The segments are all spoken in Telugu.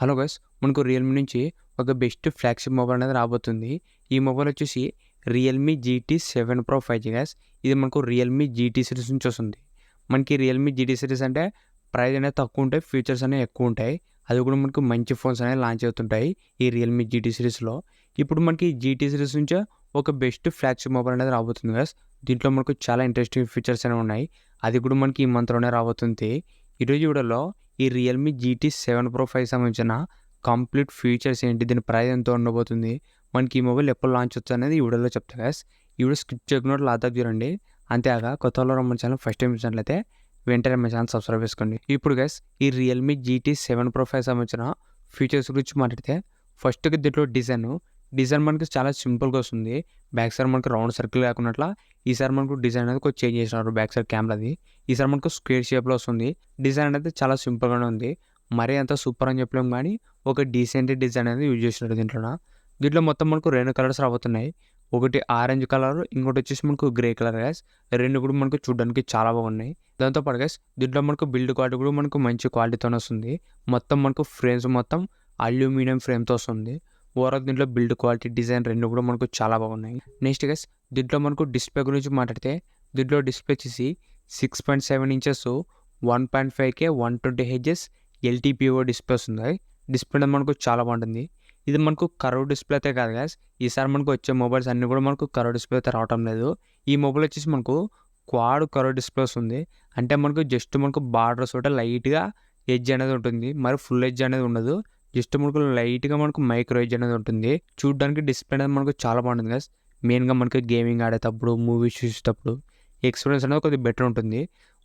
హలో గైస్, మనకు రియల్మీ నుంచి ఒక బెస్ట్ ఫ్లాగ్షిప్ మొబైల్ అనేది రాబోతుంది. ఈ మొబైల్ వచ్చేసి Realme GT 7 Pro 5G guys. ఇది మనకు రియల్మీ GT సిరీస్ నుంచి వస్తుంది. మనకి రియల్మీ GT సిరీస్ అంటే ప్రైస్ అనేది తక్కువ ఉంటాయి, ఫీచర్స్ అనేవి ఎక్కువ ఉంటాయి. అది కూడా మనకు మంచి ఫోన్స్ అనేవి లాంచ్ అవుతుంటాయి ఈ రియల్మీ GT సిరీస్లో. ఇప్పుడు మనకి GT సిరీస్ నుంచే ఒక బెస్ట్ ఫ్లాగ్షిప్ మొబైల్ అనేది రాబోతుంది గైస్. దీంట్లో మనకు చాలా ఇంట్రెస్టింగ్ ఫీచర్స్ అనేవి ఉన్నాయి. అది కూడా మనకి ఈ మంత్లోనే రాబోతుంది. ఈరోజు వీడియోలో ఈ రియల్మీ GT 7 Pro 5 సంబంధించిన కంప్లీట్ ఫీచర్స్ ఏంటి, దీని ప్రైస్ ఎంత ఉండబోతుంది, మనకి ఈ మొబైల్ ఎప్పుడు లాంచ్ అవుతుంది అనేది ఈ వీడియోలో చెప్తా గైస్. ఈ వీడియో స్కిప్ చేయకుండా లాదాకు చూడండి. అంతేగా కొత్త వాళ్ళు మన ఛానల్ ఫస్ట్ టైం చూసినట్లయితే వెంటనే మన ఛానల్ సబ్స్క్రైబ్ చేసుకోండి. ఇప్పుడు గైస్ ఈ రియల్మీ GT 7 Pro 5 సంబంధించిన ఫీచర్స్ గురించి మాట్లాడితే ఫస్ట్కి దీంట్లో డిజైన్ మనకి చాలా సింపుల్గా వస్తుంది. బ్యాక్ సైడ్ మనకి రౌండ్ సర్కిల్ కాకున్నట్లా ఈసారి మనకు డిజైన్ అనేది కొంచెం చేంజ్ చేసినారు. బ్యాక్ సైడ్ కెమెరాది ఈసారి మనకు స్క్వేర్ షేప్లో వస్తుంది. డిజైన్ అనేది చాలా సింపుల్గానే ఉంది, మరీ అంత సూపర్ అని చెప్పలేము, కానీ ఒక డీసెంట్ డిజైన్ అనేది యూజ్ చేసినారు దీంట్లో మొత్తం మనకు రెండు కలర్స్ రాబోతున్నాయి. ఒకటి ఆరెంజ్ కలర్, ఇంకోటి వచ్చేసి మనకు గ్రే కలర్ గైస్. రెండు కూడా మనకు చూడడానికి చాలా బాగున్నాయి. దాంతోపాటు గైస్ దీంట్లో మనకు బిల్డ్ క్వాలిటీ కూడా మనకు మంచి క్వాలిటీతోనే వస్తుంది. మొత్తం మనకు ఫ్రేమ్స్ మొత్తం అల్యూమినియం ఫ్రేమ్తో వస్తుంది. ఓవరాల్ దీంట్లో బిల్డ్ క్వాలిటీ, డిజైన్ రెండు కూడా మనకు చాలా బాగున్నాయి. నెక్స్ట్ గైస్ దీంట్లో మనకు డిస్ప్లే గురించి మాట్లాడితే దీంట్లో డిస్ప్లే వచ్చేసి 6.7 inches 1.5K 120Hz LTPO display వస్తుంది. డిస్ప్లే మనకు చాలా బాగుంటుంది. ఇది మనకు కర్వ్ డిస్ప్లే అయితే కాదు గైస్. ఈసారి మనకు వచ్చే మొబైల్స్ అన్నీ కూడా మనకు కర్వ్ డిస్ప్లే అయితే రావటం లేదు. ఈ మొబైల్ వచ్చేసి మనకు క్వాడ్ కర్వ్ డిస్ప్లే వస్తుంది. అంటే మనకు జస్ట్ మనకు బార్డర్స్ ఒకటి లైట్గా ఎడ్జ్ అనేది ఉంటుంది, మరి ఫుల్ ఎడ్జ్ అనేది ఉండదు. జస్ట్ మనకు లైట్గా మనకు మైక్రో ఎడ్జ్ అనేది ఉంటుంది. చూడడానికి డిస్ప్లే అనేది మనకు చాలా బాగుంటుంది గైస్. మెయిన్గా మనకి గేమింగ్ ఆడేటప్పుడు, మూవీస్ చూసేటప్పుడు ఎక్స్పీరియన్స్ అనేది కొద్దిగా బెటర్ ఉంటుంది.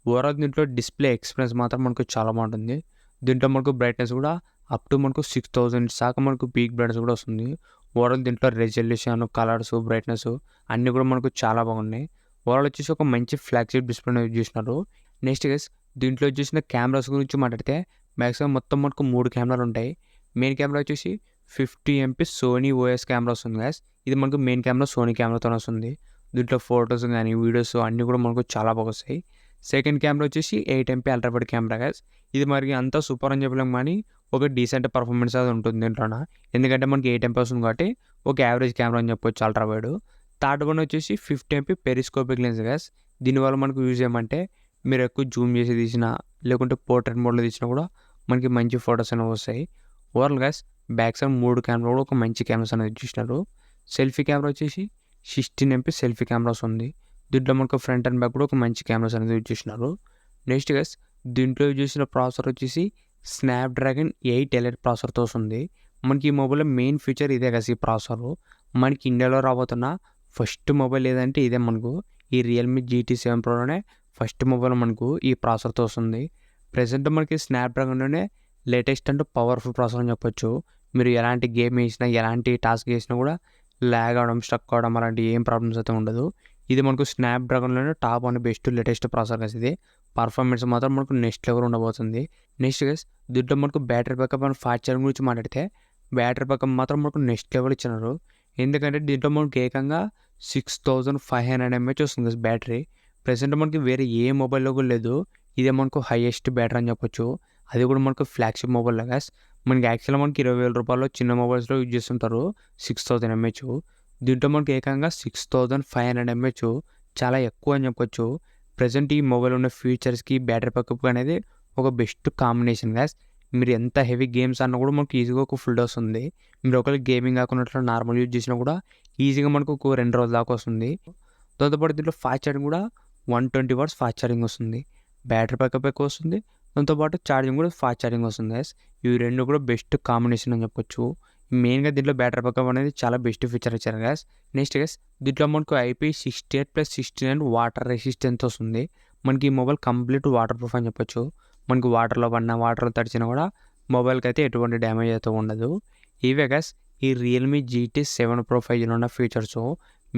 ఓవరాల్ దీంట్లో డిస్ప్లే ఎక్స్పీరియన్స్ మాత్రం మనకు చాలా బాగుంటుంది. దీంట్లో మనకు బ్రైట్నెస్ కూడా అప్ టు మనకు 6000 దాకా మనకు పీక్ బ్రైట్నెస్ కూడా వస్తుంది. ఓవరాల్ దీంట్లో రెజల్యూషన్, కలర్స్, బ్రైట్నెస్ అన్నీ కూడా మనకు చాలా బాగున్నాయి. ఓవరాల్ వచ్చేసి ఒక మంచి ఫ్లాగ్షిప్ డిస్ప్లే యూజ్ చేసినారు. నెక్స్ట్ గైస్ దీంట్లో చూసిన కెమెరాస్ గురించి మాట్లాడితే మ్యాక్సిమం మొత్తం మనకు 3 కెమెరాలు ఉంటాయి. మెయిన్ కెమెరా వచ్చేసి 50 MP సోనీ OS కెమెరా వస్తుంది గైస్. ఇది మనకు మెయిన్ కెమెరా సోనీ కెమెరాతో వస్తుంది. దీంట్లో ఫొటోస్ కానీ వీడియోస్ అన్నీ కూడా మనకు చాలా బాగా వస్తాయి. సెకండ్ కెమెరా వచ్చేసి 8 MP ultra wide camera guys. ఇది మరి అంతా సూపర్ అని చెప్పలేము, కానీ ఒక డీసెంట్ పర్ఫార్మెన్స్ అది ఉంటుంది దీంట్లోన. ఎందుకంటే మనకి 8 MP వస్తుంది కాబట్టి ఒక యావరేజ్ కెమెరా అని చెప్పొచ్చు అల్ట్రా వైడ్. థర్డ్ వన్ వచ్చేసి 50 MP పెరిస్కోపిక్ లెన్స్ గైస్. దీనివల్ల మనకు యూజ్ ఏమంటే మీరు ఎక్కువ జూమ్ చేసి తీసినా, లేకుంటే పోర్ట్రేట్ మోడ్లో తీసినా కూడా మనకి మంచి ఫొటోస్ అనేవి వస్తాయి. Overall guys back side 3 camera కూడా ఒక మంచి కెమెరాస్ అనేది చూసినారు. సెల్ఫీ కెమెరా వచ్చేసి 16 MP సెల్ఫీ కెమెరాస్ ఉంది. దీంట్లో మనకు ఫ్రంట్ అండ్ బ్యాక్ కూడా ఒక మంచి కెమెరాస్ అనేది యూజ్ చేసినారు. నెక్స్ట్ గైస్ దీంట్లో యూజ్ చేసిన ప్రాసెసర్ వచ్చేసి స్నాప్డ్రాగన్ 8 Elite ప్రాసెసర్తో వస్తుంది. మనకి ఈ మొబైల్లో మెయిన్ ఫీచర్ ఇదే కదా, ఈ ప్రాసెసర్. మనకి ఇండియాలో రాబోతున్న ఫస్ట్ మొబైల్ ఏదంటే ఇదే. మనకు ఈ రియల్మీ GT 7 Proలోనే ఫస్ట్ మొబైల్ మనకు ఈ ప్రాసెసర్తో వస్తుంది. ప్రజెంట్ మనకి స్నాప్డ్రాగన్లోనే లేటెస్ట్ అండ్ పవర్ఫుల్ ప్రాసెసర్ అని చెప్పొచ్చు. మీరు ఎలాంటి గేమ్ వేసినా, ఎలాంటి టాస్క్ చేసినా కూడా ల్యాగ్ అవడం, స్టక్ అవడం అలాంటి ఏం ప్రాబ్లమ్స్ అయితే ఉండదు. ఇది మనకు స్నాప్డ్రాగన్లోనే top and best latest processor guys. ఇది పర్ఫార్మెన్స్ మాత్రం మనకు నెక్స్ట్ లెవెల్ ఉండబోతుంది. నెక్స్ట్ గైస్ దీంట్లో మనకు battery backup and fast charging గురించి మాట్లాడితే బ్యాటరీ బ్యాకప్ మాత్రం మనకు నెక్స్ట్ లెవెల్ ఇచ్చినారు. ఎందుకంటే దీంట్లో మనకు ఏకంగా 6500 mAh వస్తుంది గైస్ బ్యాటరీ. ప్రెసెంట్ మనకి వేరే ఏ మొబైల్లో కూడా లేదు. ఇదే మనకు హైయెస్ట్ బ్యాటరీ అని చెప్పొచ్చు. అది కూడా మనకు ఫ్లాగ్షిప్ మొబైల్ గైస్. మనకి యాక్చువల్గా మనకి 20,000 రూపాయలు చిన్న మొబైల్స్లో యూజ్ చేస్తుంటారు 6000 mAh. దీంట్లో మనకి ఏకంగా 6500 mAh చాలా ఎక్కువ అని చెప్పొచ్చు. ప్రజెంట్ ఈ మొబైల్ ఉన్న ఫీచర్స్కి బ్యాటరీ బ్యాకప్ అనేది ఒక బెస్ట్ కాంబినేషన్ గైస్. మీరు ఎంత హెవీ గేమ్స్ అన్నా కూడా మనకు ఈజీగా ఒక ఫుల్ డోస్ ఉంది. మీరు ఒకవేళ గేమింగ్ కాకున్నట్లు నార్మల్ యూజ్ చేసినా కూడా ఈజీగా మనకు ఒక 2 రోజుల దాకా వస్తుంది. దాంతోపాటు దీంట్లో ఫాస్ట్ ఛార్జింగ్ కూడా 120 watts ఫాస్ట్ ఛార్జింగ్ వస్తుంది. బ్యాటరీ బ్యాకప్ ఎక్కువ వస్తుంది, దాంతోపాటు ఛార్జింగ్ కూడా ఫాస్ట్ ఛార్జింగ్ వస్తుంది గైస్. ఇవి రెండు కూడా బెస్ట్ కాంబినేషన్ అని చెప్పొచ్చు. మెయిన్గా దీంట్లో బ్యాటరీ బ్యాకప్ అనేది చాలా బెస్ట్ ఫీచర్ ఇచ్చారు గైస్. నెక్స్ట్ గైస్ దీంట్లో మనకు IP68+69 వాటర్ రెసిస్టెన్స్ వస్తుంది. మనకి ఈ మొబైల్ కంప్లీట్ వాటర్ ప్రూఫ్ అని చెప్పొచ్చు. మనకి వాటర్లో పడినా, వాటర్లో తడిచినా కూడా మొబైల్కి అయితే ఎటువంటి డ్యామేజ్ అయితే ఉండదు. ఇవే గైస్ ఈ రియల్మీ GT 7 Pro 5Gలో ఉన్న ఫీచర్స్.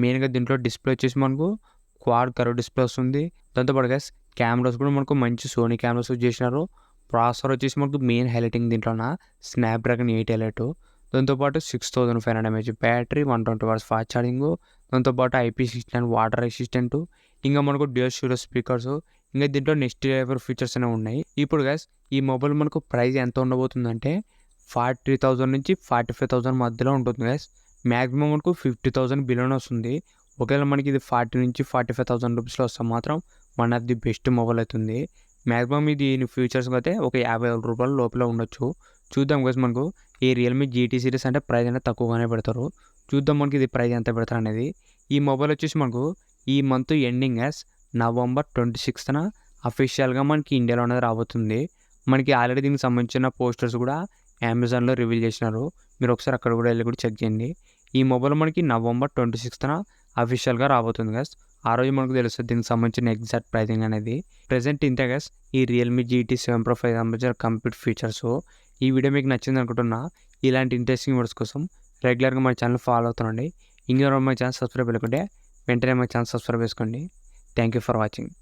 మెయిన్గా దీంట్లో డిస్ప్లే వచ్చేసి మనకు క్వాడ్ కర్వ్ డిస్ప్లే వస్తుంది. దాంతోపాటు గైస్ కెమెరాస్ కూడా మనకు మంచి సోనీ కెమెరాస్ యూజ్ చేసినారు. ప్రాసెసర్ వచ్చేసి మనకు మెయిన్ హైలైటింగ్ దీంట్లోన స్నాప్డ్రాగన్ 8 Elite. దాంతోపాటు 6500 mAh battery, 120 watts fast charging, దాంతోపాటు IP69 వాటర్ రెసిస్టెంట్, ఇంకా మనకు డ్యూయల్ స్టీరియో స్పీకర్స్, ఇంకా దీంట్లో నెక్స్ట్ లెవెల్ ఫీచర్స్ అనేవి ఉన్నాయి. ఇప్పుడు గైస్ ఈ మొబైల్ మనకు ప్రైస్ ఎంత ఉండబోతుందంటే 40,000 నుంచి 45,000 మధ్యలో ఉంటుంది గైస్. మ్యాక్సిమం మనకు 50,000 బిలోనే వస్తుంది. ఒకవేళ మనకి ఇది 40 నుంచి 45,000 రూపీస్లో వస్తే మాత్రం one of the best mobile అవుతుంది. మ్యాక్సిమం ఇది ఫీచర్స్కి అయితే ఒక 50,000 రూపాయల లోపల ఉండొచ్చు. చూద్దాం గైస్, మనకు ఈ రియల్మీ GT సిరీస్ అంటే ప్రైస్ అనేది తక్కువగానే పెడతారు. చూద్దాం మనకి ఇది ప్రైస్ ఎంత పెడతారు అనేది. ఈ మొబైల్ వచ్చేసి మనకు ఈ మంత్ ఎండింగ్ November 26న అఫీషియల్గా మనకి ఇండియాలో అనేది రాబోతుంది. మనకి ఆల్రెడీ దీనికి సంబంధించిన పోస్టర్స్ కూడా అమెజాన్లో రివీల్ చేసినారు. మీరు ఒకసారి అక్కడ కూడా వెళ్ళి కూడా చెక్ చేయండి. ఈ మొబైల్ మనకి November 26న అఫీషియల్గా రాబోతుంది గైస్. ఆ రోజు మనకు తెలుస్తుంది దీనికి సంబంధించిన ఎగ్జాక్ట్ ప్రైజింగ్ అనేది. ప్రెజెంట్ ఇంతే గైస్ ఈ Realme GT 7 Pro 5 సంబంధించిన కంప్లీట్ ఫీచర్స్. ఈ వీడియో మీకు నచ్చింది అనుకుంటున్నా. ఇలాంటి ఇంట్రెస్టింగ్ వీడియోస్ కోసం రెగ్యులర్గా మా ఛానల్ ఫాలో అవుతుండండి. ఇంకెవరైనా మా ఛానల్ సబ్స్క్రైబ్ చేసుకుంటే వెంటనే మా ఛానల్ సబ్స్క్రైబ్ చేసుకోండి. Thank you for watching.